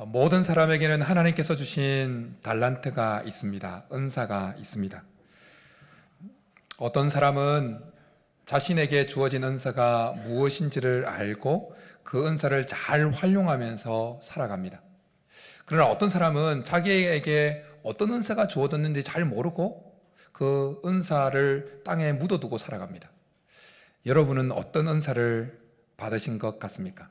모든 사람에게는 하나님께서 주신 달란트가 있습니다. 은사가 있습니다. 어떤 사람은 자신에게 주어진 은사가 무엇인지를 알고 그 은사를 잘 활용하면서 살아갑니다. 그러나 어떤 사람은 자기에게 어떤 은사가 주어졌는지 잘 모르고 그 은사를 땅에 묻어두고 살아갑니다. 여러분은 어떤 은사를 받으신 것 같습니까?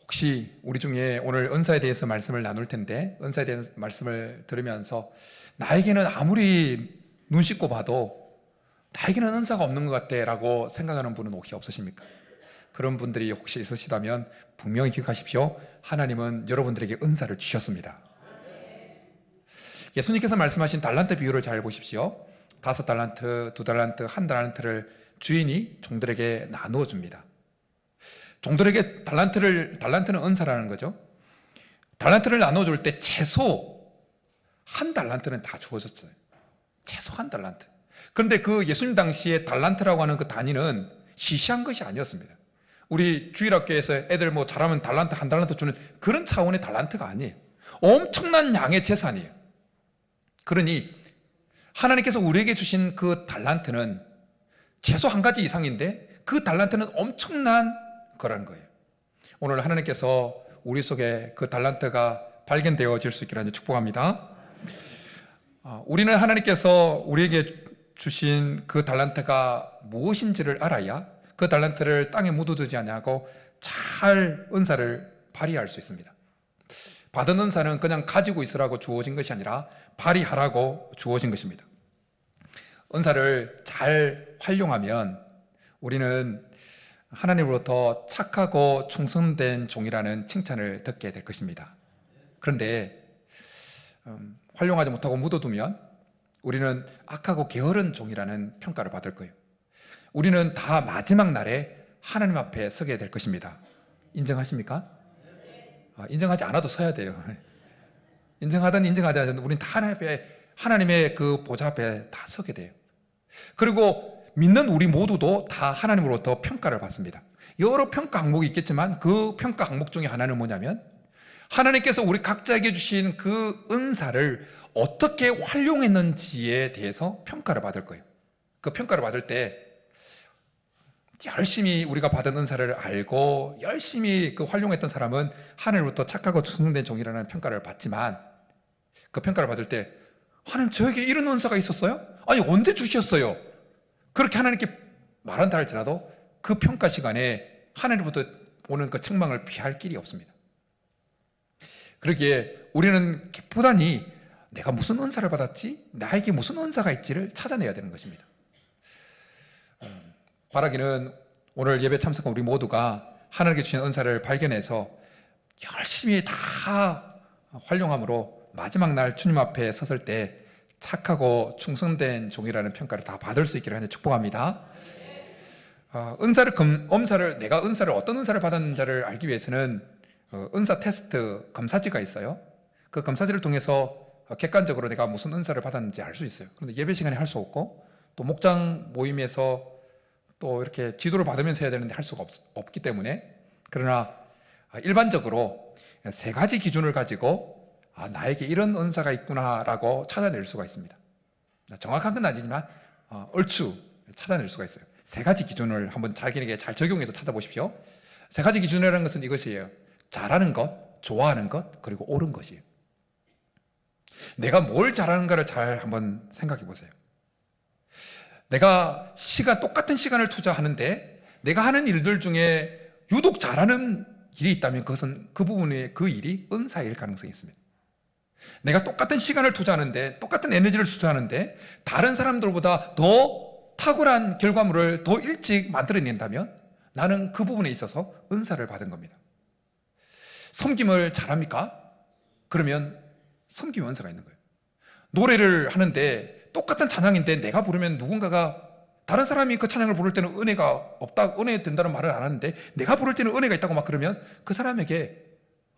혹시 우리 중에 오늘 은사에 대해서 말씀을 나눌 텐데, 은사에 대해서 말씀을 들으면서 나에게는 아무리 눈 씻고 봐도 나에게는 은사가 없는 것 같아 라고 생각하는 분은 혹시 없으십니까? 그런 분들이 혹시 있으시다면 분명히 기억하십시오. 하나님은 여러분들에게 은사를 주셨습니다. 예수님께서 말씀하신 달란트 비유를 잘 보십시오. 5달란트, 2달란트, 1달란트를 주인이 종들에게 나누어 줍니다. 종들에게 달란트는 은사라는 거죠. 달란트를 나눠줄 때 최소 1달란트는 다 주어졌어요. 최소 1달란트. 그런데 그 예수님 당시에 달란트라고 하는 그 단위는 시시한 것이 아니었습니다. 우리 주일학교에서 애들 뭐 잘하면 달란트, 1달란트 주는 그런 차원의 달란트가 아니에요. 엄청난 양의 재산이에요. 그러니 하나님께서 우리에게 주신 그 달란트는 최소 한 가지 이상인데 그 달란트는 엄청난 거라는 거예요. 오늘 하나님께서 우리 속에 그 달란트가 발견되어질 수 있기를 축복합니다. 우리는 하나님께서 우리에게 주신 그 달란트가 무엇인지를 알아야 그 달란트를 땅에 묻어두지 않냐고 잘 은사를 발휘할 수 있습니다. 받은 은사는 그냥 가지고 있으라고 주어진 것이 아니라 발휘하라고 주어진 것입니다. 은사를 잘 활용하면 우리는 하나님으로부터 착하고 충성된 종이라는 칭찬을 듣게 될 것입니다. 그런데 활용하지 못하고 묻어두면 우리는 악하고 게으른 종이라는 평가를 받을 거예요. 우리는 다 마지막 날에 하나님 앞에 서게 될 것입니다. 인정하십니까? 인정하지 않아도 서야 돼요. 인정하든 인정하지 않든 우리는 다 하나님의 그 보좌 앞에 다 서게 돼요. 그리고 믿는 우리 모두도 다 하나님으로부터 평가를 받습니다. 여러 평가 항목이 있겠지만 그 평가 항목 중에 하나는 뭐냐면 하나님께서 우리 각자에게 주신 그 은사를 어떻게 활용했는지에 대해서 평가를 받을 거예요. 그 평가를 받을 때 열심히 우리가 받은 은사를 알고 열심히 그 활용했던 사람은 하나님으로부터 착하고 충성된 종이라는 평가를 받지만 그 평가를 받을 때 하나님 저에게 이런 은사가 있었어요? 아니 언제 주셨어요? 그렇게 하나님께 말한다 할지라도 그 평가 시간에 하나님부터 오는 그 책망을 피할 길이 없습니다. 그러기에 우리는 기쁘다니 내가 무슨 은사를 받았지? 나에게 무슨 은사가 있지를 찾아내야 되는 것입니다. 바라기는 오늘 예배 참석한 우리 모두가 하나님께 주신 은사를 발견해서 열심히 다 활용함으로 마지막 날 주님 앞에 섰을 때 착하고 충성된 종이라는 평가를 다 받을 수 있기를 축복합니다. 내가 어떤 은사를 받았는지를 알기 위해서는 은사 테스트 검사지가 있어요. 그 검사지를 통해서 객관적으로 내가 무슨 은사를 받았는지 알 수 있어요. 그런데 예배 시간에 할 수 없고 또 목장 모임에서 또 이렇게 지도를 받으면서 해야 되는데 할 수가 없기 때문에 그러나 일반적으로 3가지 기준을 가지고 나에게 이런 은사가 있구나라고 찾아낼 수가 있습니다. 정확한 건 아니지만 얼추 찾아낼 수가 있어요. 3가지 기준을 한번 자기에게 잘 적용해서 찾아보십시오. 3가지 기준이라는 것은 이것이에요. 잘하는 것, 좋아하는 것, 그리고 옳은 것이에요. 내가 뭘 잘하는가를 잘 한번 생각해 보세요. 내가 똑같은 시간을 투자하는데 내가 하는 일들 중에 유독 잘하는 일이 있다면 그것은 그 부분의 그 일이 은사일 가능성이 있습니다. 내가 똑같은 시간을 투자하는데 똑같은 에너지를 투자하는데 다른 사람들보다 더 탁월한 결과물을 더 일찍 만들어낸다면 나는 그 부분에 있어서 은사를 받은 겁니다. 섬김을 잘합니까? 그러면 섬김의 은사가 있는 거예요. 노래를 하는데 똑같은 찬양인데 내가 부르면 누군가가 다른 사람이 그 찬양을 부를 때는 은혜 된다는 말을 안 하는데 내가 부를 때는 은혜가 있다고 막 그러면 그 사람에게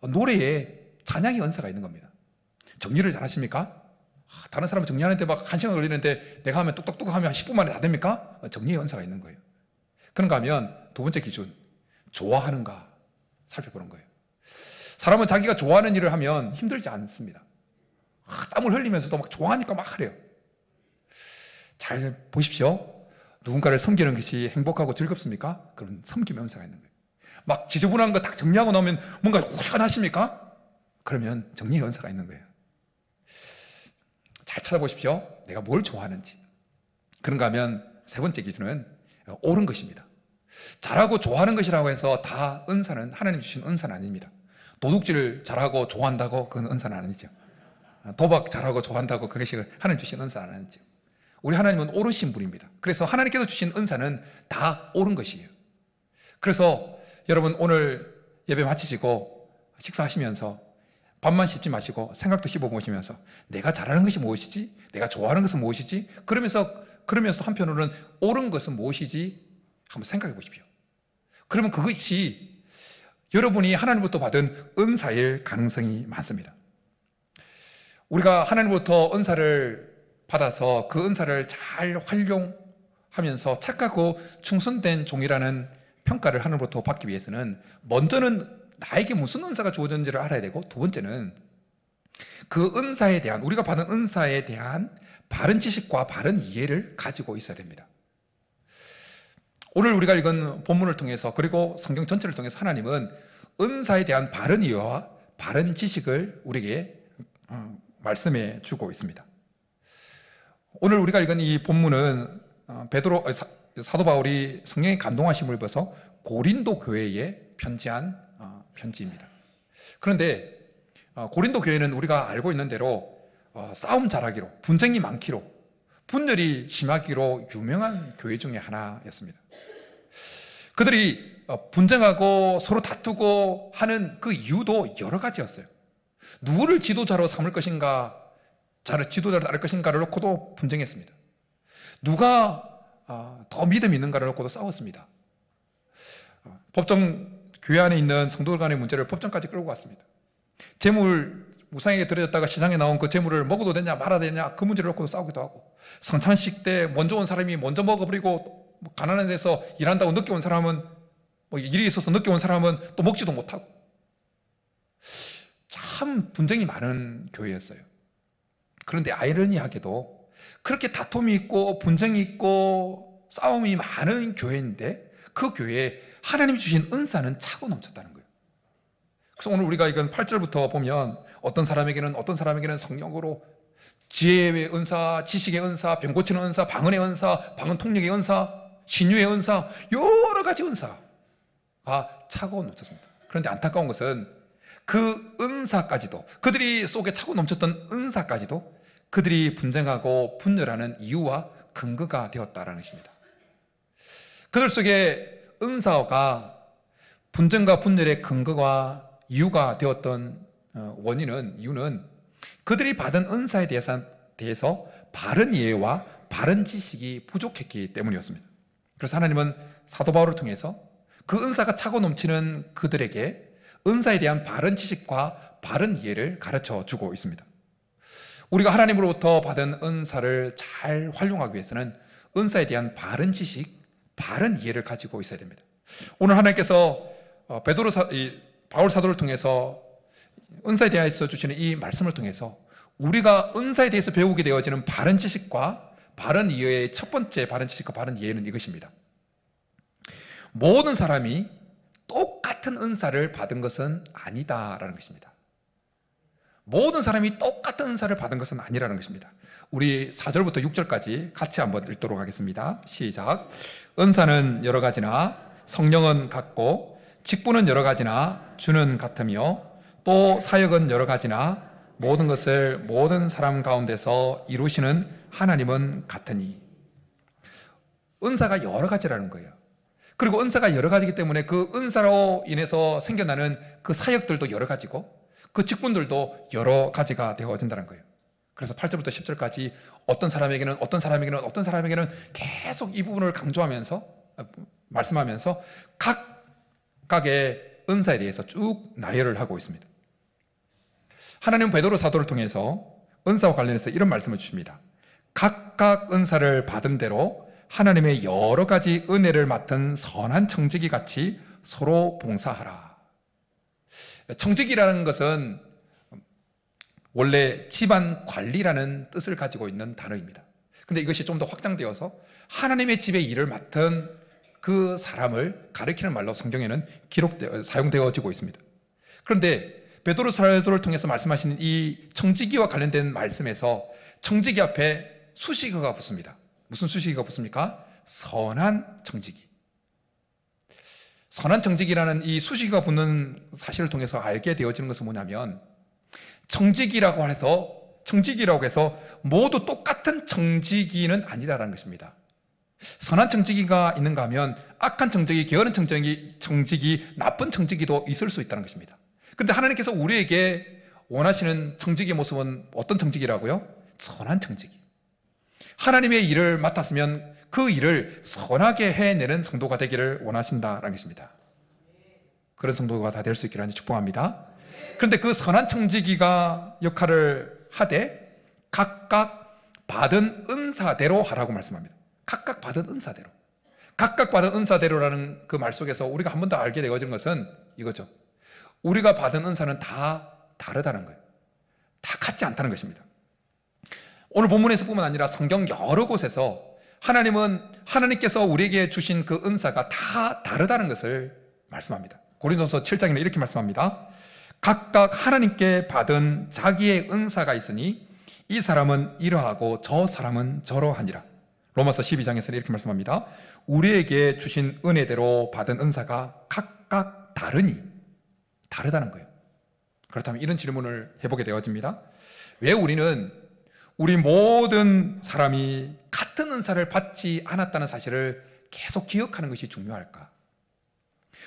노래에 찬양의 은사가 있는 겁니다. 정리를 잘 하십니까? 다른 사람은 정리하는데 막 1시간 걸리는데 내가 하면 뚝뚝뚝 하면 10분 만에 다 됩니까? 정리의 은사가 있는 거예요. 그런가 하면 두 번째 기준, 좋아하는가 살펴보는 거예요. 사람은 자기가 좋아하는 일을 하면 힘들지 않습니다. 땀을 흘리면서도 막 좋아하니까 막 하래요. 잘 보십시오. 누군가를 섬기는 것이 행복하고 즐겁습니까? 그럼 섬김의 은사가 있는 거예요. 막 지저분한 거 딱 정리하고 나오면 뭔가 후련하십니까? 그러면 정리의 은사가 있는 거예요. 잘 찾아보십시오. 내가 뭘 좋아하는지. 그런가 하면 세 번째 기준은 옳은 것입니다. 잘하고 좋아하는 것이라고 해서 다 은사는 하나님 주신 은사는 아닙니다. 도둑질 잘하고 좋아한다고 그건 은사는 아니죠. 도박 잘하고 좋아한다고 그것이 하나님 주신 은사는 아니죠. 우리 하나님은 옳으신 분입니다. 그래서 하나님께서 주신 은사는 다 옳은 것이에요. 그래서 여러분 오늘 예배 마치시고 식사하시면서 밥만 씹지 마시고 생각도 씹어보시면서 내가 잘하는 것이 무엇이지? 내가 좋아하는 것은 무엇이지? 그러면서 한편으로는 옳은 것은 무엇이지? 한번 생각해 보십시오. 그러면 그것이 여러분이 하나님부터 받은 은사일 가능성이 많습니다. 우리가 하나님부터 은사를 받아서 그 은사를 잘 활용하면서 착하고 충성된 종이라는 평가를 하나님부터 받기 위해서는 먼저는 나에게 무슨 은사가 주어졌는지를 알아야 되고, 두 번째는 그 은사에 대한, 우리가 받은 은사에 대한 바른 지식과 바른 이해를 가지고 있어야 됩니다. 오늘 우리가 읽은 본문을 통해서 그리고 성경 전체를 통해서 하나님은 은사에 대한 바른 이해와 바른 지식을 우리에게 말씀해 주고 있습니다. 오늘 우리가 읽은 이 본문은 사도 바울이 성령의 감동하심을 입어서 고린도 교회에 편지한 편지입니다. 그런데 고린도 교회는 우리가 알고 있는 대로 싸움 잘하기로, 분쟁이 많기로, 분열이 심하기로 유명한 교회 중에 하나였습니다. 그들이 분쟁하고 서로 다투고 하는 그 이유도 여러 가지였어요. 누구를 지도자로 삼을 것인가, 지도자로 따를 것인가를 놓고도 분쟁했습니다. 누가 더 믿음이 있는가를 놓고도 싸웠습니다. 교회 안에 있는 성도들 간의 문제를 법정까지 끌고 갔습니다. 재물 우상에게 드려졌다가 시장에 나온 그 재물을 먹어도 되냐 말아야 되냐 그 문제를 놓고도 싸우기도 하고, 성찬식 때 먼저 온 사람이 먼저 먹어버리고 가난한 데서 일한다고 늦게 온 사람은 일이 있어서 늦게 온 사람은 또 먹지도 못하고, 참 분쟁이 많은 교회였어요. 그런데 아이러니하게도 그렇게 다툼이 있고 분쟁이 있고 싸움이 많은 교회인데 그 교회에 하나님이 주신 은사는 차고 넘쳤다는 거예요. 그래서 오늘 우리가 이건 8절부터 보면 어떤 사람에게는 성령으로 지혜의 은사, 지식의 은사, 병 고치는 은사, 방언의 은사, 방언 통역의 은사, 신유의 은사, 여러 가지 은사가 차고 넘쳤습니다. 그런데 안타까운 것은 그 은사까지도, 그들이 속에 차고 넘쳤던 은사까지도 그들이 분쟁하고 분열하는 이유와 근거가 되었다라는 것입니다. 그들 속에 은사가 분쟁과 분열의 근거와 이유가 되었던 이유는 그들이 받은 은사에 대해서 바른 이해와 바른 지식이 부족했기 때문이었습니다. 그래서 하나님은 사도 바울을 통해서 그 은사가 차고 넘치는 그들에게 은사에 대한 바른 지식과 바른 이해를 가르쳐 주고 있습니다. 우리가 하나님으로부터 받은 은사를 잘 활용하기 위해서는 은사에 대한 바른 지식, 바른 이해를 가지고 있어야 됩니다. 오늘 하나님께서 바울 사도를 통해서 은사에 대해서 주시는 이 말씀을 통해서 우리가 은사에 대해서 배우게 되어지는 바른 지식과 바른 이해의 첫 번째 바른 지식과 바른 이해는 이것입니다. 모든 사람이 똑같은 은사를 받은 것은 아니다라는 것입니다. 모든 사람이 똑같은 은사를 받은 것은 아니라는 것입니다. 우리 4절부터 6절까지 같이 한번 읽도록 하겠습니다. 시작. 은사는 여러 가지나 성령은 같고 직분은 여러 가지나 주는 같으며 또 사역은 여러 가지나 모든 것을 모든 사람 가운데서 이루시는 하나님은 같으니. 은사가 여러 가지라는 거예요. 그리고 은사가 여러 가지이기 때문에 그 은사로 인해서 생겨나는 그 사역들도 여러 가지고 그 직분들도 여러 가지가 되어진다는 거예요. 그래서 8절부터 10절까지 어떤 사람에게는 계속 이 부분을 강조하면서 말씀하면서 각각의 은사에 대해서 쭉 나열을 하고 있습니다. 하나님은 베드로 사도를 통해서 은사와 관련해서 이런 말씀을 주십니다. 각각 은사를 받은 대로 하나님의 여러 가지 은혜를 맡은 선한 청지기 같이 서로 봉사하라. 청직이라는 것은 원래 집안 관리라는 뜻을 가지고 있는 단어입니다. 근데 이것이 좀 더 확장되어서 하나님의 집의 일을 맡은 그 사람을 가리키는 말로 성경에는 사용되어지고 있습니다. 그런데 베드로 사도를 통해서 말씀하시는 이 청지기와 관련된 말씀에서 청지기 앞에 수식어가 붙습니다. 무슨 수식어가 붙습니까? 선한 청지기. 선한 청지기라는 이 수식어가 붙는 사실을 통해서 알게 되어지는 것은 뭐냐면, 청지기라고 해서 모두 똑같은 청지기는 아니다라는 것입니다. 선한 청지기가 있는가 하면 악한 청지기, 게으른 청지기, 나쁜 청지기도 있을 수 있다는 것입니다. 그런데 하나님께서 우리에게 원하시는 청지기의 모습은 어떤 청지기라고요? 선한 청지기. 하나님의 일을 맡았으면 그 일을 선하게 해내는 성도가 되기를 원하신다라는 것입니다. 그런 성도가 다 될 수 있기를 축복합니다. 그런데 그 선한 청지기가 역할을 하되 각각 받은 은사대로 하라고 말씀합니다. 각각 받은 은사대로. 각각 받은 은사대로라는 그 말 속에서 우리가 한 번 더 알게 되어진 것은 이거죠. 우리가 받은 은사는 다 다르다는 거예요. 다 같지 않다는 것입니다. 오늘 본문에서뿐만 아니라 성경 여러 곳에서 하나님께서 우리에게 주신 그 은사가 다 다르다는 것을 말씀합니다. 고린도서 7장에는 이렇게 말씀합니다. 각각 하나님께 받은 자기의 은사가 있으니 이 사람은 이러하고 저 사람은 저러하니라. 로마서 12장에서는 이렇게 말씀합니다. 우리에게 주신 은혜대로 받은 은사가 각각 다르다는 거예요. 그렇다면 이런 질문을 해보게 되어집니다. 왜 우리 모든 사람이 같은 은사를 받지 않았다는 사실을 계속 기억하는 것이 중요할까?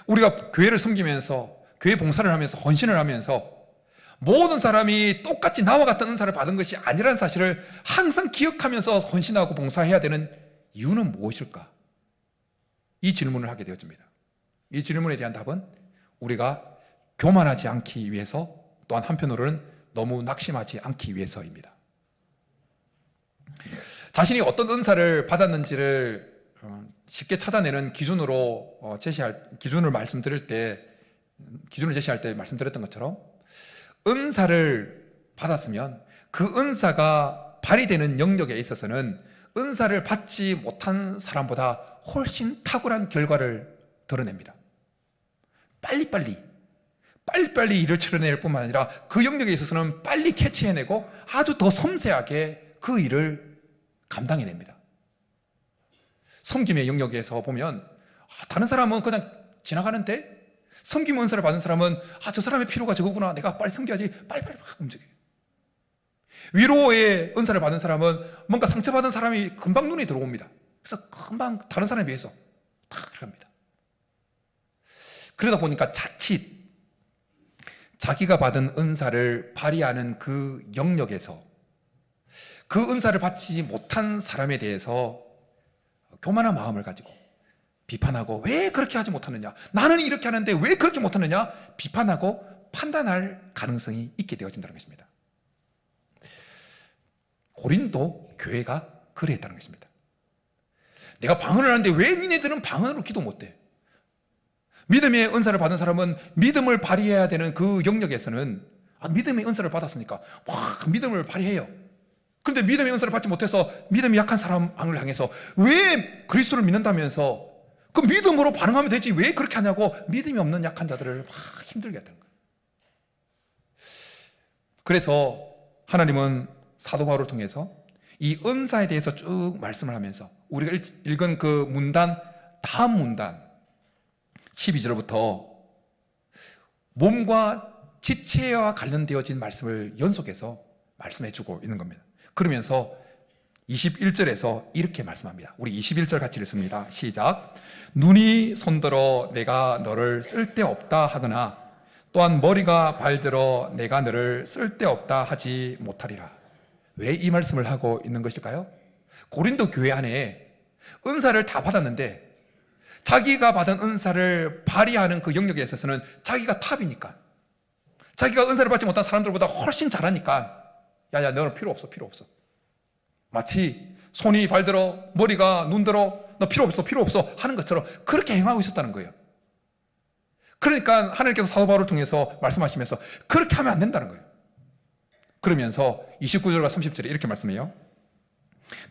우리가 교회를 섬기면서, 교회 봉사를 하면서, 헌신을 하면서 모든 사람이 똑같이 나와 같은 은사를 받은 것이 아니라는 사실을 항상 기억하면서 헌신하고 봉사해야 되는 이유는 무엇일까? 이 질문을 하게 되어집니다. 이 질문에 대한 답은 우리가 교만하지 않기 위해서, 또한 한편으로는 너무 낙심하지 않기 위해서입니다. 자신이 어떤 은사를 받았는지를 쉽게 찾아내는 기준을 제시할 때 말씀드렸던 것처럼, 은사를 받았으면 그 은사가 발휘되는 영역에 있어서는 은사를 받지 못한 사람보다 훨씬 탁월한 결과를 드러냅니다. 빨리빨리 일을 치러낼 뿐만 아니라 그 영역에 있어서는 빨리 캐치해내고 아주 더 섬세하게 그 일을 감당해냅니다. 섬김의 영역에서 보면 다른 사람은 그냥 지나가는데 섬김 은사를 받은 사람은 저 사람의 필요가 저거구나, 내가 빨리 섬겨야지, 빨리빨리 막 움직여요. 위로의 은사를 받은 사람은 뭔가 상처받은 사람이 금방 눈에 들어옵니다. 그래서 금방 다른 사람에 비해서 탁 갑니다. 그러다 보니까 자칫 자기가 받은 은사를 발휘하는 그 영역에서 그 은사를 받지 못한 사람에 대해서 교만한 마음을 가지고 비판하고, 왜 그렇게 하지 못하느냐, 나는 이렇게 하는데 왜 그렇게 못하느냐, 비판하고 판단할 가능성이 있게 되어진다는 것입니다. 고린도 교회가 그랬다는 것입니다. 내가 방언을 하는데 왜 니네들은 방언으로 기도 못해? 믿음의 은사를 받은 사람은 믿음을 발휘해야 되는 그 영역에서는 믿음의 은사를 받았으니까 믿음을 발휘해요. 그런데 믿음의 은사를 받지 못해서 믿음이 약한 사람을 향해서 왜 그리스도를 믿는다면서 그 믿음으로 반응하면 되지 왜 그렇게 하냐고 믿음이 없는 약한 자들을 막 힘들게 했다는 거예요. 그래서 하나님은 사도 바울을 통해서 이 은사에 대해서 쭉 말씀을 하면서 우리가 읽은 그 문단, 다음 문단 12절부터 몸과 지체와 관련되어진 말씀을 연속해서 말씀해주고 있는 겁니다. 그러면서 21절에서 이렇게 말씀합니다. 우리 21절 같이 읽습니다. 시작. 눈이 손들어 내가 너를 쓸데없다 하거나 또한 머리가 발들어 내가 너를 쓸데없다 하지 못하리라. 왜 이 말씀을 하고 있는 것일까요? 고린도 교회 안에 은사를 다 받았는데 자기가 받은 은사를 발휘하는 그 영역에 있어서는 자기가 탑이니까, 자기가 은사를 받지 못한 사람들보다 훨씬 잘하니까 야야 너는 필요 없어. 마치 손이 발들어 머리가 눈들어 너 필요 없어 하는 것처럼 그렇게 행하고 있었다는 거예요. 그러니까 하나님께서 사도 바울을 통해서 말씀하시면서 그렇게 하면 안 된다는 거예요. 그러면서 29절과 30절에 이렇게 말씀해요.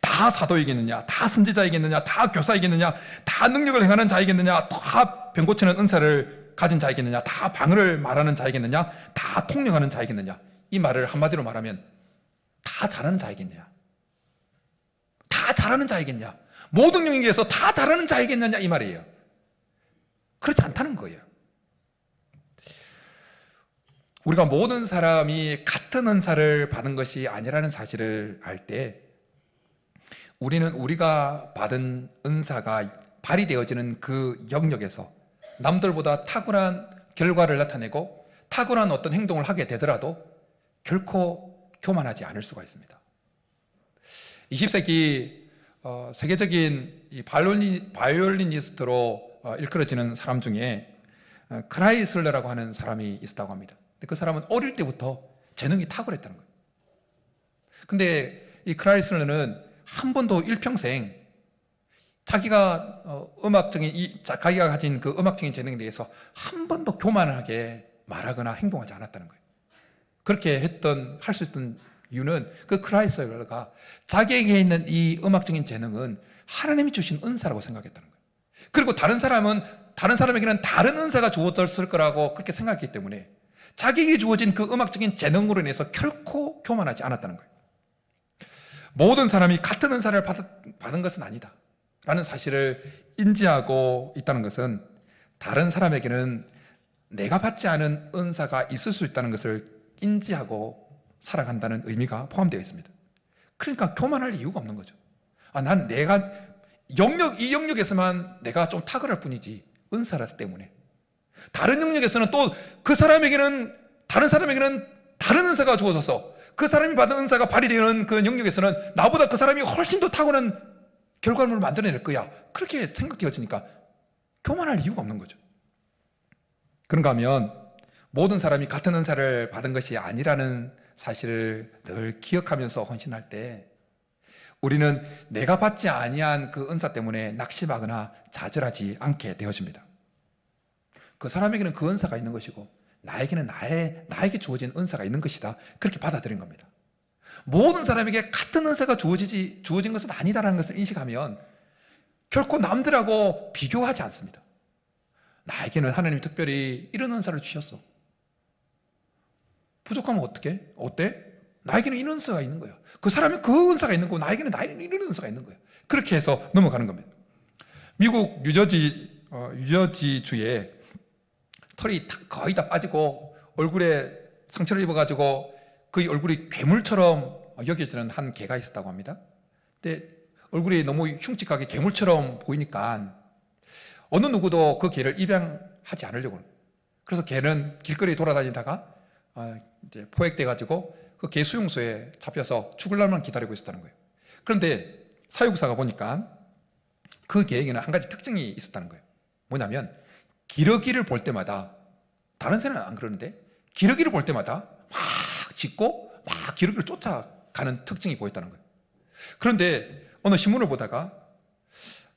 다 사도이겠느냐, 다 선지자이겠느냐, 다 교사이겠느냐, 다 능력을 행하는 자이겠느냐, 다 병 고치는 은사를 가진 자이겠느냐, 다 방언을 말하는 자이겠느냐, 다 통령하는 자이겠느냐. 이 말을 한마디로 말하면 다 잘하는 자이겠느냐, 다 잘하는 자이겠냐, 모든 영역에서 다 잘하는 자이겠느냐, 이 말이에요. 그렇지 않다는 거예요. 우리가 모든 사람이 같은 은사를 받은 것이 아니라는 사실을 알 때 우리는 우리가 받은 은사가 발휘되어지는 그 영역에서 남들보다 탁월한 결과를 나타내고 탁월한 어떤 행동을 하게 되더라도 결코 교만하지 않을 수가 있습니다. 20세기 세계적인 이 바이올리니스트로 일컬어지는 사람 중에 크라이슬러라고 하는 사람이 있었다고 합니다. 근데 그 사람은 어릴 때부터 재능이 탁월했다는 거예요. 근데 이 크라이슬러는 한 번도 일평생 자기가 자기가 가진 그 음악적인 재능에 대해서 한 번도 교만하게 말하거나 행동하지 않았다는 거예요. 그렇게 할 수 있던 이유는 그 크라이슬러가 자기에게 있는 이 음악적인 재능은 하나님이 주신 은사라고 생각했다는 거예요. 그리고 다른 사람에게는 다른 은사가 주어졌을 거라고 그렇게 생각했기 때문에 자기에게 주어진 그 음악적인 재능으로 인해서 결코 교만하지 않았다는 거예요. 모든 사람이 같은 은사를 받은 것은 아니다 라는 사실을 인지하고 있다는 것은 다른 사람에게는 내가 받지 않은 은사가 있을 수 있다는 것을 인지하고 살아간다는 의미가 포함되어 있습니다. 그러니까 교만할 이유가 없는 거죠. 난 이 영역에서만 내가 좀 탁월할 뿐이지 은사라기 때문에 다른 영역에서는 또 다른 사람에게는 다른 은사가 주어져서 그 사람이 받은 은사가 발휘되는 그 영역에서는 나보다 그 사람이 훨씬 더 탁월한 결과물을 만들어낼 거야. 그렇게 생각되어지니까 교만할 이유가 없는 거죠. 그런가 하면 모든 사람이 같은 은사를 받은 것이 아니라는 사실을 늘 기억하면서 헌신할 때 우리는 내가 받지 아니한 그 은사 때문에 낙심하거나 좌절하지 않게 되어집니다. 그 사람에게는 그 은사가 있는 것이고 나에게는 나에게 주어진 은사가 있는 것이다. 그렇게 받아들인 겁니다. 모든 사람에게 같은 은사가 주어진 것은 아니다라는 것을 인식하면 결코 남들하고 비교하지 않습니다. 나에게는 하나님이 특별히 이런 은사를 주셨어. 부족하면 어때? 나에게는 이런 은사가 있는 거야. 그 사람이 그 은사가 있는 거고 나에게는 이런 은사가 있는 거야. 그렇게 해서 넘어가는 겁니다. 미국 뉴저지주에 털이 거의 다 빠지고 얼굴에 상처를 입어가지고 그 얼굴이 괴물처럼 여겨지는 한 개가 있었다고 합니다. 근데 얼굴이 너무 흉측하게 괴물처럼 보이니까 어느 누구도 그 개를 입양하지 않으려고 합니다. 그래서 개는 길거리에 돌아다니다가 이제 포획돼가지고 그 개 수용소에 잡혀서 죽을 날만 기다리고 있었다는 거예요. 그런데 사육사가 보니까 그 개에게는 한 가지 특징이 있었다는 거예요. 뭐냐면 기러기를 볼 때마다, 다른 새는 안 그러는데 기러기를 볼 때마다 막 짖고 막 기러기를 쫓아가는 특징이 보였다는 거예요. 그런데 어느 신문을 보다가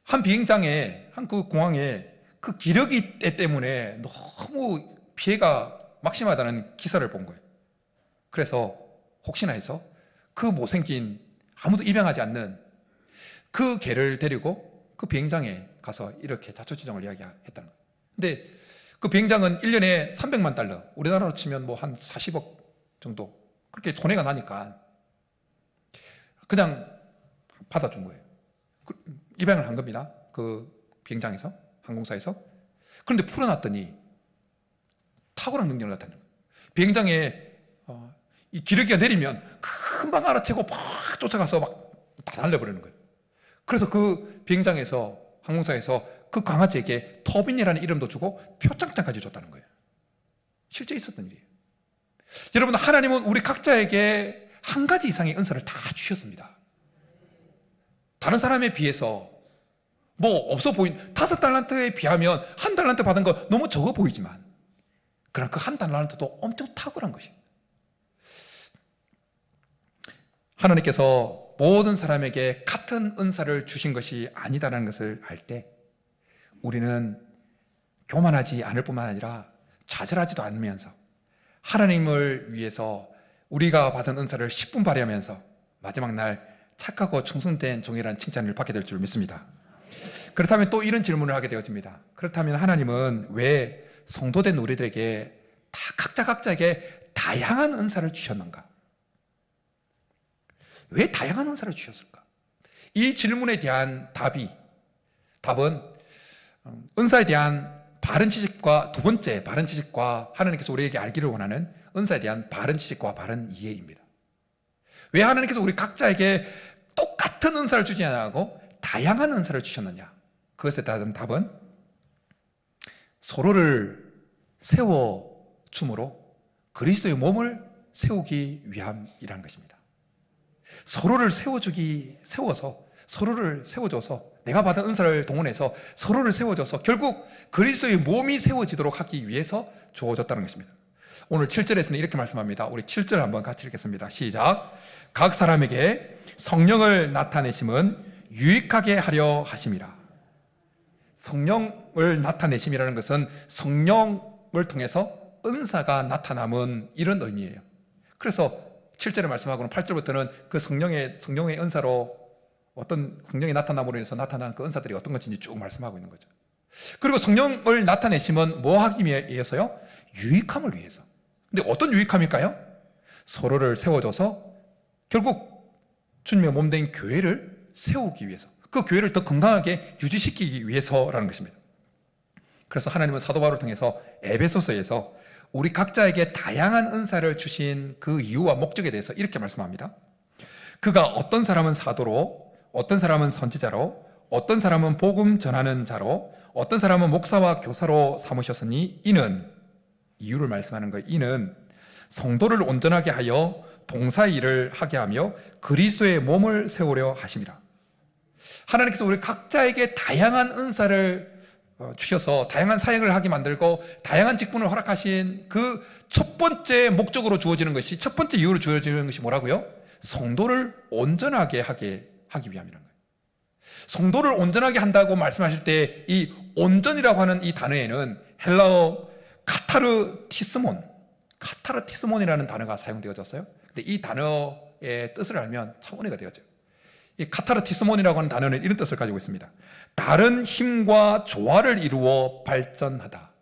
한 비행장에, 한 그 공항에 그 기러기 떼 때문에 너무 피해가 막심하다는 기사를 본 거예요. 그래서 혹시나 해서 그 못생긴, 아무도 입양하지 않는 그 개를 데리고 그 비행장에 가서 이렇게 자초지종을 이야기했다는 거예요. 근데 그 비행장은 1년에 300만 달러, 우리나라로 치면 뭐 한 40억 정도 그렇게 손해가 나니까 그냥 받아준 거예요. 입양을 한 겁니다. 그 비행장에서, 항공사에서. 그런데 풀어놨더니 탁월한 능력을 나타내는 거예요. 비행장에 이 기러기가 내리면 금방 알아채고 막 쫓아가서 막 다 날려버리는 거예요. 그래서 그 비행장에서, 항공사에서 그 강아지에게 터빈이라는 이름도 주고 표창장까지 줬다는 거예요. 실제 있었던 일이에요. 여러분, 하나님은 우리 각자에게 한 가지 이상의 은사를 다 주셨습니다. 다른 사람에 비해서 뭐 없어 5달란트에 비하면 1달란트 받은 거 너무 적어 보이지만, 그러나 그 1달란트도 엄청 탁월한 것입니다. 하나님께서 모든 사람에게 같은 은사를 주신 것이 아니다라는 것을 알 때 우리는 교만하지 않을 뿐만 아니라 좌절하지도 않으면서 하나님을 위해서 우리가 받은 은사를 10분 발휘하면서 마지막 날 착하고 충성된 종이라는 칭찬을 받게 될 줄 믿습니다. 그렇다면 또 이런 질문을 하게 되어집니다. 그렇다면 하나님은 왜 성도된 우리들에게 다 각자에게 다양한 은사를 주셨는가? 왜 다양한 은사를 주셨을까? 이 질문에 대한 답은 은사에 대한 바른 지식과 두 번째 바른 지식과 하나님께서 우리에게 알기를 원하는 은사에 대한 바른 지식과 바른 이해입니다. 왜 하나님께서 우리 각자에게 똑같은 은사를 주지 않고 다양한 은사를 주셨느냐? 그것에 대한 답은 서로를 세워줌으로 그리스도의 몸을 세우기 위함이라는 것입니다. 서로를 세워서 서로를 세워줘서 내가 받은 은사를 동원해서 서로를 세워줘서 결국 그리스도의 몸이 세워지도록 하기 위해서 주어졌다는 것입니다. 오늘 7절에서는 이렇게 말씀합니다. 우리 7절 한번 같이 읽겠습니다. 시작. 각 사람에게 성령을 나타내심은 유익하게 하려 하심이라. 성령을 나타내심이라는 것은 성령을 통해서 은사가 나타남은 이런 의미예요. 그래서 7절에 말씀하고는 8절부터는 그 성령의 은사로 어떤 성령이 나타남으로 인해서 나타난 그 은사들이 어떤 것인지 쭉 말씀하고 있는 거죠. 그리고 성령을 나타내심은 뭐 하기 위해서요? 유익함을 위해서. 근데 어떤 유익함일까요? 서로를 세워줘서 결국 주님의 몸된 교회를 세우기 위해서, 그 교회를 더 건강하게 유지시키기 위해서라는 것입니다. 그래서 하나님은 사도 바울을 통해서 에베소서에서 우리 각자에게 다양한 은사를 주신 그 이유와 목적에 대해서 이렇게 말씀합니다. 그가 어떤 사람은 사도로, 어떤 사람은 선지자로, 어떤 사람은 복음 전하는 자로, 어떤 사람은 목사와 교사로 삼으셨으니 이는, 이유를 말씀하는 거예요. 이는 성도를 온전하게 하여 봉사의 일을 하게 하며 그리스도의 몸을 세우려 하심이라. 하나님께서 우리 각자에게 다양한 은사를 주셔서 다양한 사역을 하게 만들고 다양한 직분을 허락하신 그 첫 번째 목적으로 주어지는 것이, 첫 번째 이유로 주어지는 것이 뭐라고요? 성도를 온전하게 하기 위함이라는 거예요. 성도를 온전하게 한다고 말씀하실 때 이 온전이라고 하는 이 단어에는 헬라어 카타르티스몬이라는 단어가 사용되어졌어요. 근데 이 단어의 뜻을 알면 참 은혜가 되어져요. 이 카타르티스몬이라고 하는 단어는 이런 뜻을 가지고 있습니다. 다른 힘과 조화를 이루어 발전하다.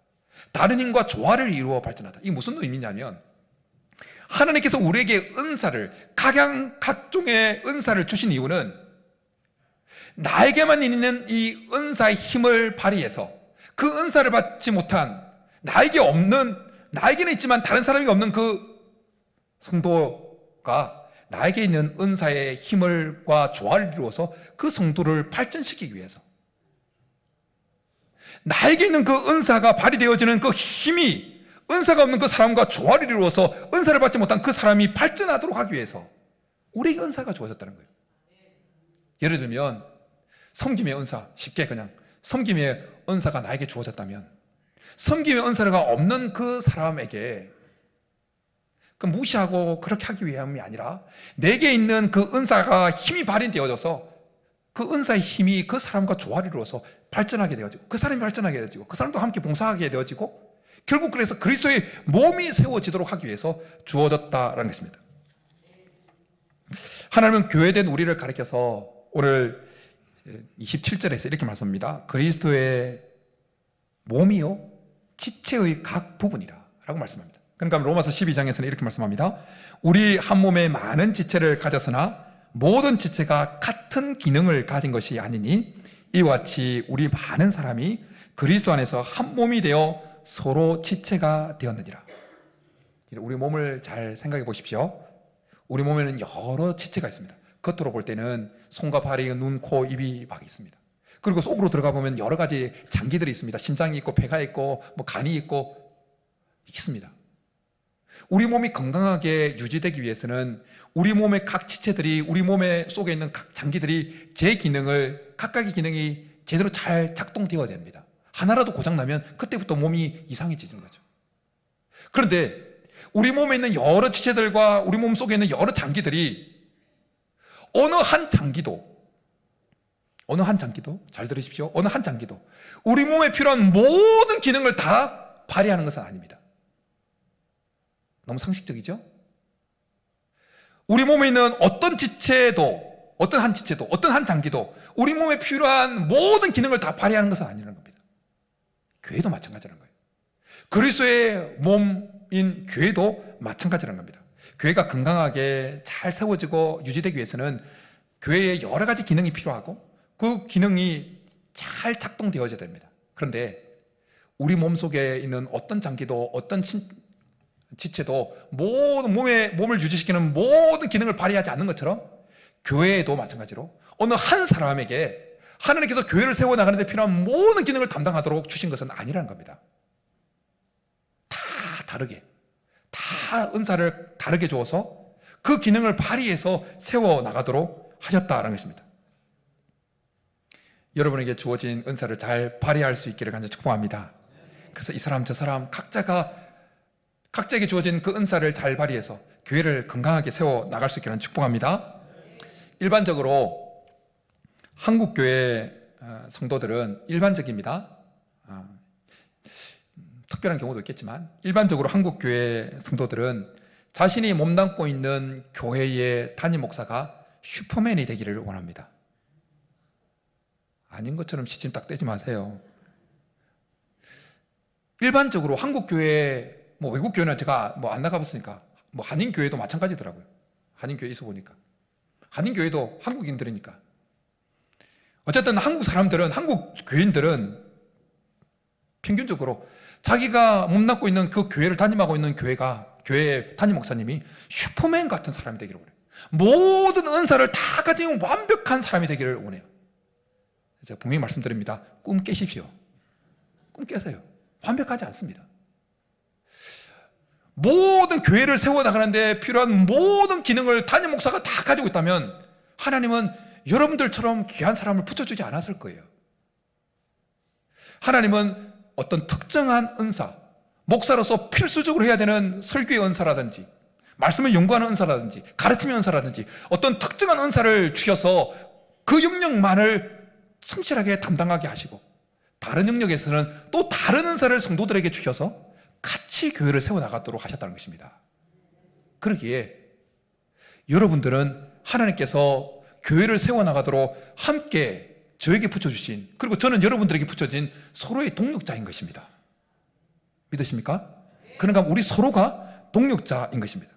다른 힘과 조화를 이루어 발전하다. 이게 무슨 의미냐면 하나님께서 우리에게 각종의 은사를 주신 이유는 나에게만 있는 이 은사의 힘을 발휘해서 그 은사를 받지 못한 나에게는 있지만 다른 사람이 없는 그 성도가 나에게 있는 은사의 힘과 조화를 이루어서 그 성도를 발전시키기 위해서, 나에게 있는 그 은사가 발휘되어지는 그 힘이 은사가 없는 그 사람과 조화를 이루어서 은사를 받지 못한 그 사람이 발전하도록 하기 위해서 우리에게 은사가 주어졌다는 거예요. 예를 들면 섬김의 은사, 쉽게 그냥 섬김의 은사가 나에게 주어졌다면 섬김의 은사가 없는 그 사람에게 무시하고 그렇게 하기 위함이 아니라 내게 있는 그 은사가 힘이 발휘되어져서 그 은사의 힘이 그 사람과 조화를 이루어서 발전하게 되어지고 그 사람이 발전하게 되어지고 그 사람도 함께 봉사하게 되어지고 결국 그래서 그리스도의 몸이 세워지도록 하기 위해서 주어졌다라는 것입니다. 하나님은 교회된 우리를 가리켜서 오늘 27절에서 이렇게 말씀합니다. 그리스도의 몸이요 지체의 각 부분이라 라고 말씀합니다. 그러니까 로마서 12장에서는 이렇게 말씀합니다. 우리 한 몸에 많은 지체를 가졌으나 모든 지체가 같은 기능을 가진 것이 아니니 이와 같이 우리 많은 사람이 그리스도 안에서 한 몸이 되어 서로 지체가 되었느니라. 우리 몸을 잘 생각해 보십시오. 우리 몸에는 여러 지체가 있습니다. 겉으로 볼 때는 손과 발이, 눈, 코, 입이 막 있습니다. 그리고 속으로 들어가 보면 여러 가지 장기들이 있습니다. 심장이 있고 배가 있고 간이 있고 있습니다. 우리 몸이 건강하게 유지되기 위해서는 우리 몸의 각 지체들이, 우리 몸에 속에 있는 각 장기들이 각각의 기능이 제대로 잘 작동되어야 됩니다. 하나라도 고장나면 그때부터 몸이 이상해지는 거죠. 그런데 우리 몸에 있는 여러 지체들과 우리 몸 속에 있는 여러 장기들이 어느 한 장기도 어느 한 장기도, 잘 들으십시오, 어느 한 장기도 우리 몸에 필요한 모든 기능을 다 발휘하는 것은 아닙니다. 너무 상식적이죠? 우리 몸에 있는 어떤 지체도, 어떤 한 지체도, 어떤 한 장기도 우리 몸에 필요한 모든 기능을 다 발휘하는 것은 아니라는 겁니다. 교회도 마찬가지라는 거예요. 그리스도의 몸인 교회도 마찬가지라는 겁니다. 교회가 건강하게 잘 세워지고 유지되기 위해서는 교회에 여러 가지 기능이 필요하고 그 기능이 잘 작동되어져야 됩니다. 그런데 우리 몸속에 있는 어떤 장기도 어떤 지체도 모든 몸을 유지시키는 모든 기능을 발휘하지 않는 것처럼 교회에도 마찬가지로 어느 한 사람에게 하나님께서 교회를 세워나가는 데 필요한 모든 기능을 담당하도록 주신 것은 아니라는 겁니다. 다 다르게, 다 은사를 다르게 주어서 그 기능을 발휘해서 세워나가도록 하셨다는 것입니다. 여러분에게 주어진 은사를 잘 발휘할 수 있기를 간절히 축복합니다. 그래서 이 사람 저 사람 각자에게 주어진 그 은사를 잘 발휘해서 교회를 건강하게 세워나갈 수 있기를 축복합니다. 일반적으로 한국교회 성도들은 일반적입니다. 특별한 경우도 있겠지만 일반적으로 한국교회 성도들은 자신이 몸담고 있는 교회의 담임 목사가 슈퍼맨이 되기를 원합니다. 아닌 것처럼 시침 딱 떼지 마세요. 일반적으로 한국교회, 외국교회는 제가 안 나가봤으니까 한인교회도 마찬가지더라고요. 한인교회 있어 보니까 한인교회도 한국인들이니까 어쨌든 한국 사람들은, 한국 교인들은 평균적으로 자기가 몸담고 있는 그 교회를 담임하고 있는 교회 담임 목사님이 슈퍼맨 같은 사람이 되기를 원해요. 모든 은사를 다 가진 완벽한 사람이 되기를 원해요. 제가 분명히 말씀드립니다. 꿈 깨십시오. 꿈 깨세요. 완벽하지 않습니다. 모든 교회를 세워나가는데 필요한 모든 기능을 담임 목사가 다 가지고 있다면 하나님은 여러분들처럼 귀한 사람을 붙여주지 않았을 거예요. 하나님은 어떤 특정한 은사, 목사로서 필수적으로 해야 되는 설교의 은사라든지 말씀을 연구하는 은사라든지 가르침의 은사라든지 어떤 특정한 은사를 주셔서 그 영역만을 성실하게 담당하게 하시고 다른 영역에서는 또 다른 은사를 성도들에게 주셔서 같이 교회를 세워나가도록 하셨다는 것입니다. 그러기에 여러분들은 하나님께서 교회를 세워나가도록 함께 저에게 붙여주신, 그리고 저는 여러분들에게 붙여진 서로의 동력자인 것입니다. 믿으십니까? 그러니까 우리 서로가 동력자인 것입니다.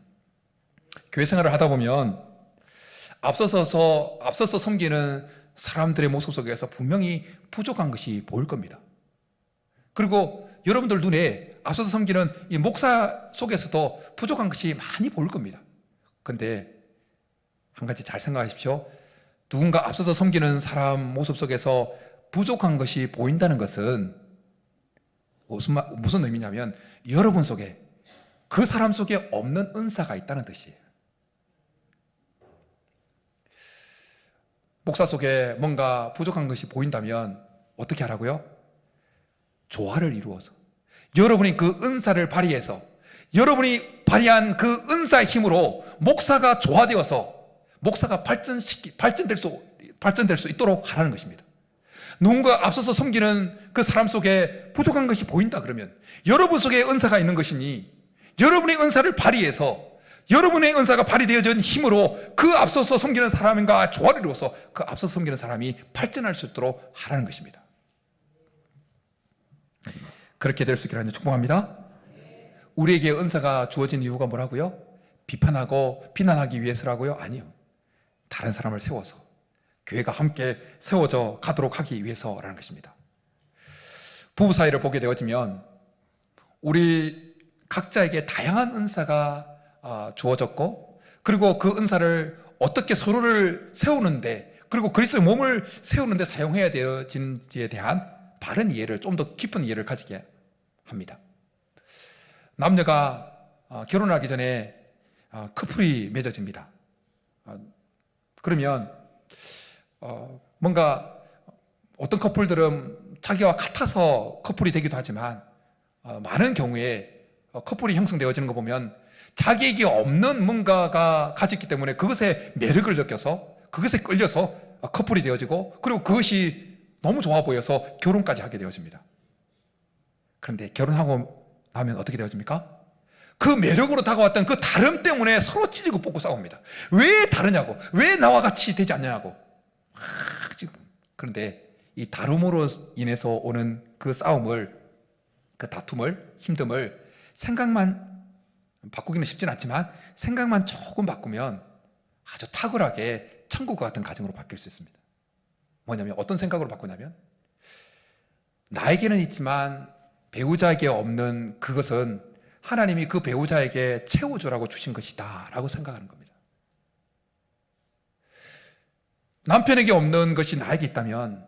교회 생활을 하다 보면 앞서서 섬기는 사람들의 모습 속에서 분명히 부족한 것이 보일 겁니다. 그리고 여러분들 눈에 앞서서 섬기는 이 목사 속에서도 부족한 것이 많이 보일 겁니다. 그런데 한 가지 잘 생각하십시오. 누군가 앞서서 섬기는 사람 모습 속에서 부족한 것이 보인다는 것은 무슨 의미냐면 여러분 속에, 그 사람 속에 없는 은사가 있다는 뜻이에요. 목사 속에 뭔가 부족한 것이 보인다면 어떻게 하라고요? 조화를 이루어서 여러분이 그 은사를 발휘해서 여러분이 발휘한 그 은사의 힘으로 목사가 조화되어서 목사가 발전될 수 있도록 하라는 것입니다. 누군가 앞서서 섬기는 그 사람 속에 부족한 것이 보인다 그러면 여러분 속에 은사가 있는 것이니 여러분의 은사를 발휘해서 여러분의 은사가 발휘되어진 힘으로 그 앞서서 섬기는 사람과 조화를 이루어서 그 앞서서 섬기는 사람이 발전할 수 있도록 하라는 것입니다. 그렇게 될 수 있기를 축복합니다. 우리에게 은사가 주어진 이유가 뭐라고요? 비판하고 비난하기 위해서라고요? 아니요. 다른 사람을 세워서 교회가 함께 세워져 가도록 하기 위해서라는 것입니다. 부부 사이를 보게 되어지면 우리 각자에게 다양한 은사가 주어졌고, 그리고 그 은사를 어떻게 서로를 세우는데, 그리고 그리스도의 몸을 세우는데 사용해야 되어지는지에 대한 바른 이해를, 좀 더 깊은 이해를 가지게 합니다. 남녀가 결혼하기 전에 커플이 맺어집니다. 그러면 뭔가 어떤 커플들은 자기와 같아서 커플이 되기도 하지만 많은 경우에 커플이 형성되어지는 거 보면 자기에게 없는 뭔가가 가졌기 때문에 그것에 매력을 느껴서 그것에 끌려서 커플이 되어지고, 그리고 그것이 너무 좋아 보여서 결혼까지 하게 되어집니다. 그런데 결혼하고 나면 어떻게 되어집니까? 그 매력으로 다가왔던 그 다름 때문에 서로 찌르고 뽑고 싸웁니다. 왜 다르냐고, 왜 나와 같이 되지 않냐고. 그런데 이 다름으로 인해서 오는 그 싸움을, 그 다툼을, 힘듦을 생각만 바꾸기는 쉽진 않지만 생각만 조금 바꾸면 아주 탁월하게 천국과 같은 가정으로 바뀔 수 있습니다. 뭐냐면, 어떤 생각으로 바꾸냐면, 나에게는 있지만 배우자에게 없는 그것은 하나님이 그 배우자에게 채워주라고 주신 것이다 라고 생각하는 겁니다. 남편에게 없는 것이 나에게 있다면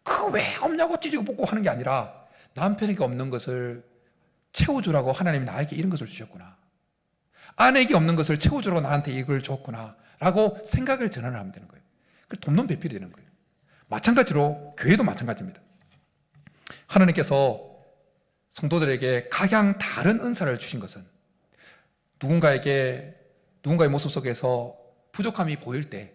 그거 왜 없냐고 찌지고 볶고 하는 게 아니라, 남편에게 없는 것을 채워주라고 하나님이 나에게 이런 것을 주셨구나, 아내에게 없는 것을 채워주라고 나한테 이걸 줬구나 라고 생각을 전환을 하면 되는 거예요. 그래서 돕는 배필이 되는 거예요. 마찬가지로 교회도 마찬가지입니다. 하나님께서 성도들에게 각양 다른 은사를 주신 것은 누군가의 모습 속에서 부족함이 보일 때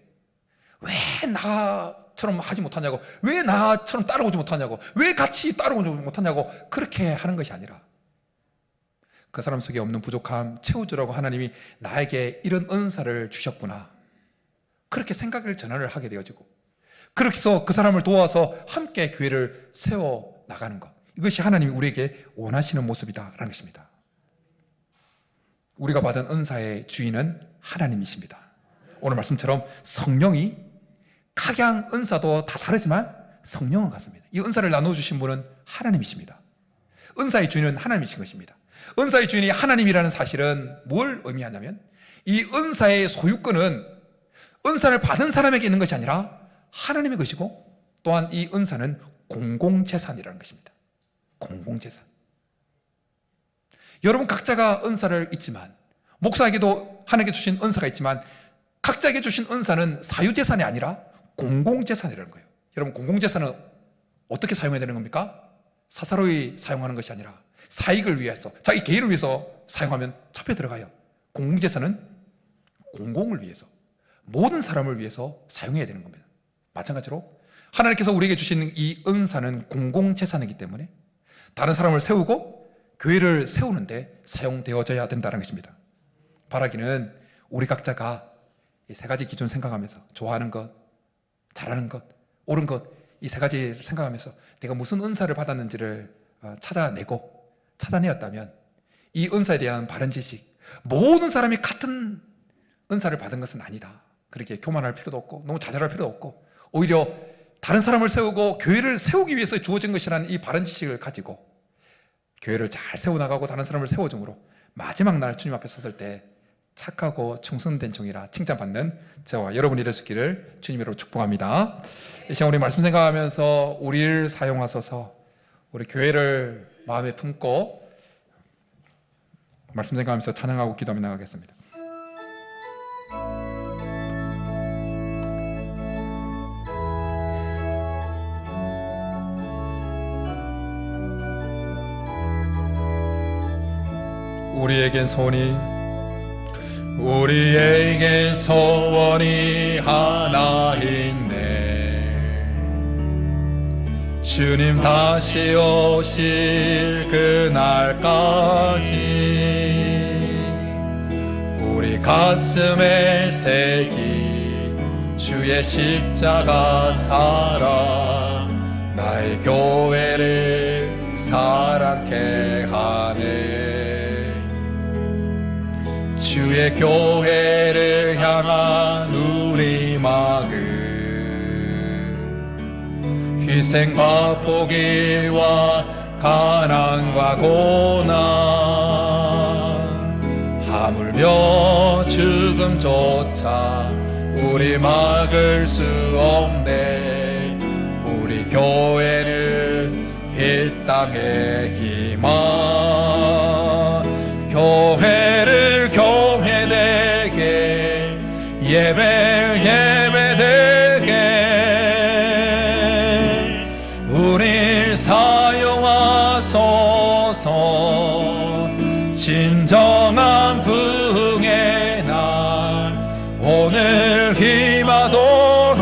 왜 나처럼 하지 못하냐고, 왜 나처럼 따라오지 못하냐고, 왜 같이 따라오지 못하냐고 그렇게 하는 것이 아니라, 그 사람 속에 없는 부족함 채워주라고 하나님이 나에게 이런 은사를 주셨구나, 그렇게 생각을 전환을 하게 되어지고, 그렇게 해서 그 사람을 도와서 함께 교회를 세워 나가는 것, 이것이 하나님이 우리에게 원하시는 모습이다라는 것입니다. 우리가 받은 은사의 주인은 하나님이십니다. 오늘 말씀처럼 성령이, 각양 은사도 다 다르지만 성령은 같습니다. 이 은사를 나눠주신 분은 하나님이십니다. 은사의 주인은 하나님이신 것입니다. 은사의 주인이 하나님이라는 사실은 뭘 의미하냐면, 이 은사의 소유권은 은사를 받은 사람에게 있는 것이 아니라 하나님의 것이고, 또한 이 은사는 공공재산이라는 것입니다. 공공재산. 여러분 각자가 은사를 있지만, 목사에게도 하나님께 주신 은사가 있지만, 각자에게 주신 은사는 사유재산이 아니라 공공재산이라는 거예요. 여러분, 공공재산은 어떻게 사용해야 되는 겁니까? 사사로이 사용하는 것이 아니라 사익을 위해서, 자기 개인을 위해서 사용하면 잡혀 들어가요. 공공재산은 공공을 위해서, 모든 사람을 위해서 사용해야 되는 겁니다. 마찬가지로 하나님께서 우리에게 주신 이 은사는 공공재산이기 때문에 다른 사람을 세우고 교회를 세우는데 사용되어져야 된다는 것입니다. 바라기는 우리 각자가 이 세 가지 기준 생각하면서, 좋아하는 것, 잘하는 것, 옳은 것, 이 세 가지를 생각하면서 내가 무슨 은사를 받았는지를 찾아내었다면, 이 은사에 대한 바른 지식, 모든 사람이 같은 은사를 받은 것은 아니다, 그렇게 교만할 필요도 없고 너무 좌절할 필요도 없고, 오히려 다른 사람을 세우고 교회를 세우기 위해서 주어진 것이라는 이 바른 지식을 가지고 교회를 잘 세워나가고 다른 사람을 세워줌으로 마지막 날 주님 앞에 섰을 때 착하고 충성된 종이라 칭찬받는 저와 여러분이 될 수 있기를 주님으로 축복합니다. 이 시간 우리 말씀 생각하면서 우리를 사용하소서, 우리 교회를 마음에 품고 말씀 생각하면서 찬양하고 기도하며 나가겠습니다. 우리에겐 소원이 하나 있네. 주님 다시 오실 그날까지 우리 가슴에 새긴 주의 십자가 사랑, 나의 교회를 사랑케 하네. 주의 교회를 향한 우리 마음, 희생과 포기와 가난과 고난, 하물며 죽음조차 우리 막을 수 없네. 우리 교회는 이 땅의 희망, 교회를 교회되게, 예배를 예배되게 우릴 사용하소서. 진정한 부흥의 날 오늘 임하도록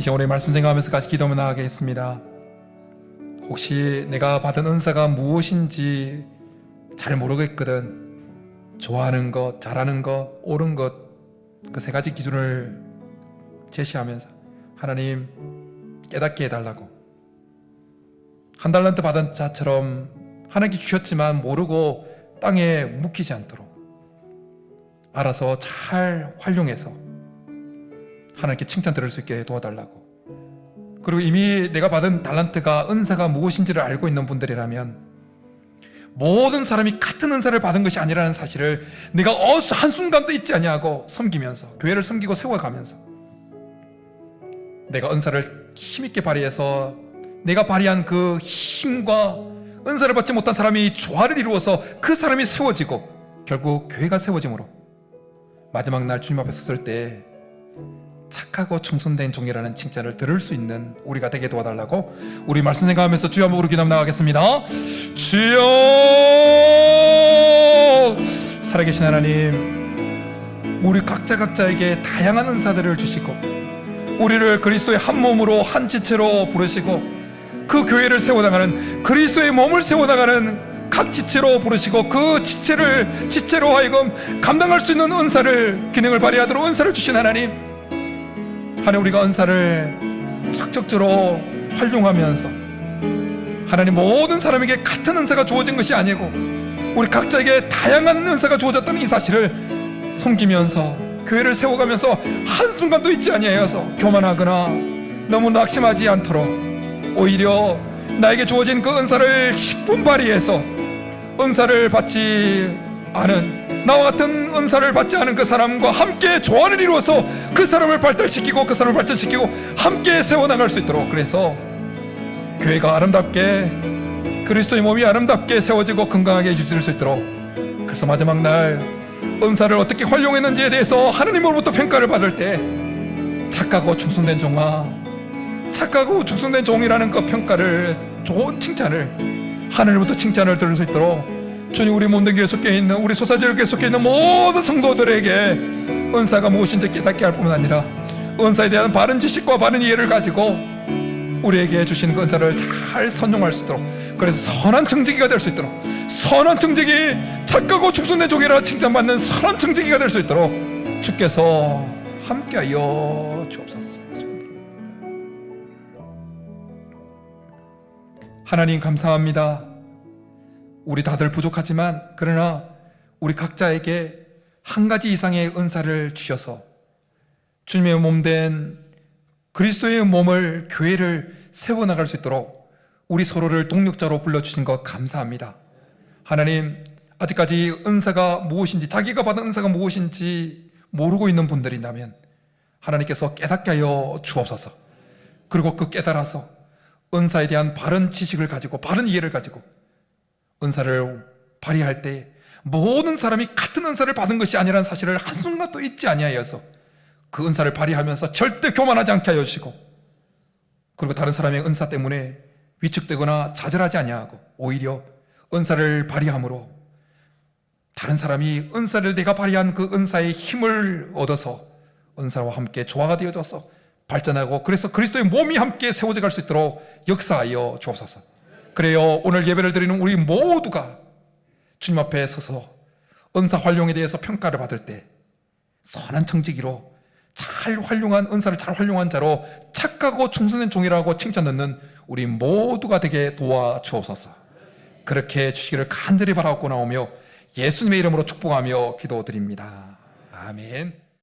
시간 우리 말씀 생각하면서 같이 기도하며 나가겠습니다. 혹시 내가 받은 은사가 무엇인지 잘 모르겠거든. 좋아하는 것, 잘하는 것, 옳은 것, 그 세 가지 기준을 제시하면서 하나님 깨닫게 해달라고. 한 달란트 받은 자처럼 하나님께 주셨지만 모르고 땅에 묵히지 않도록 알아서 잘 활용해서 하나님께 칭찬 들을 수 있게 도와달라고. 그리고 이미 내가 받은 달란트가, 은사가 무엇인지를 알고 있는 분들이라면 모든 사람이 같은 은사를 받은 것이 아니라는 사실을 내가 한순간도 잊지 아니하고 섬기면서, 교회를 섬기고 세워가면서 내가 은사를 힘있게 발휘해서 내가 발휘한 그 힘과 은사를 받지 못한 사람이 조화를 이루어서 그 사람이 세워지고 결국 교회가 세워짐으로 마지막 날 주님 앞에 섰을 때 착하고 충성된 종이라는 칭찬을 들을 수 있는 우리가 되게 도와달라고 우리 말씀 생각하면서 주여 한번 기도하며 나가겠습니다. 주여, 살아계신 하나님, 우리 각자에게 다양한 은사들을 주시고 우리를 그리스도의 한 몸으로 한 지체로 부르시고 그 교회를 세워나가는, 그리스도의 몸을 세워나가는 각 지체로 부르시고 그 지체로 하여금 감당할 수 있는 은사를, 기능을 발휘하도록 은사를 주신 하나님, 우리가 은사를 적극적으로 활용하면서 하나님 모든 사람에게 같은 은사가 주어진 것이 아니고 우리 각자에게 다양한 은사가 주어졌다는 이 사실을 섬기면서 교회를 세워가면서 한순간도 잊지 아니하여서 교만하거나 너무 낙심하지 않도록 오히려 나에게 주어진 그 은사를 10분 발휘해서 은사를 받지 않은, 나와 같은 은사를 받지 않은 그 사람과 함께 조화를 이루어서 그 사람을 발달시키고 그 사람을 발전시키고 함께 세워나갈 수 있도록, 그래서 교회가 아름답게, 그리스도의 몸이 아름답게 세워지고 건강하게 유지될 수 있도록, 그래서 마지막 날 은사를 어떻게 활용했는지에 대해서 하나님으로부터 평가를 받을 때 착하고 충성된 종아, 착하고 충성된 종이라는 그 평가를, 좋은 칭찬을, 하나님으로부터 칭찬을 들을 수 있도록 주님, 우리 몸den교회에 속해 있는, 우리 소사제일교회에 속해 있는 모든 성도들에게 은사가 무엇인지 깨닫게 할 뿐만 아니라 은사에 대한 바른 지식과 바른 이해를 가지고 우리에게 주신 그 은사를 잘 선용할 수 있도록, 그래서 선한 청지기가 될 수 있도록, 선한 청지기, 착하고 충성된 종이라 칭찬받는 선한 청지기가 될 수 있도록 주께서 함께하여 주옵소서. 하나님 감사합니다. 우리 다들 부족하지만 그러나 우리 각자에게 한 가지 이상의 은사를 주셔서 주님의 몸된 그리스도의 몸을, 교회를 세워나갈 수 있도록 우리 서로를 동력자로 불러주신 것 감사합니다. 하나님, 아직까지 은사가 무엇인지, 자기가 받은 은사가 무엇인지 모르고 있는 분들이라면 하나님께서 깨닫게 하여 주옵소서. 그리고 그 깨달아서 은사에 대한 바른 지식을 가지고, 바른 이해를 가지고 은사를 발휘할 때 모든 사람이 같은 은사를 받은 것이 아니라는 사실을 한순간도 잊지 아니하여서 그 은사를 발휘하면서 절대 교만하지 않게 하여 주시고, 그리고 다른 사람의 은사 때문에 위축되거나 좌절하지 아니하고 오히려 은사를 발휘함으로 다른 사람이 은사를, 내가 발휘한 그 은사의 힘을 얻어서 은사와 함께 조화가 되어져서 발전하고, 그래서 그리스도의 몸이 함께 세워져 갈 수 있도록 역사하여 주옵소서. 그래요, 오늘 예배를 드리는 우리 모두가 주님 앞에 서서 은사 활용에 대해서 평가를 받을 때 선한 청지기로 잘 활용한, 은사를 잘 활용한 자로 착하고 충성된 종이라고 칭찬 듣는 우리 모두가 되게 도와주옵소서. 그렇게 주시기를 간절히 바라고 나오며 예수님의 이름으로 축복하며 기도드립니다. 아멘.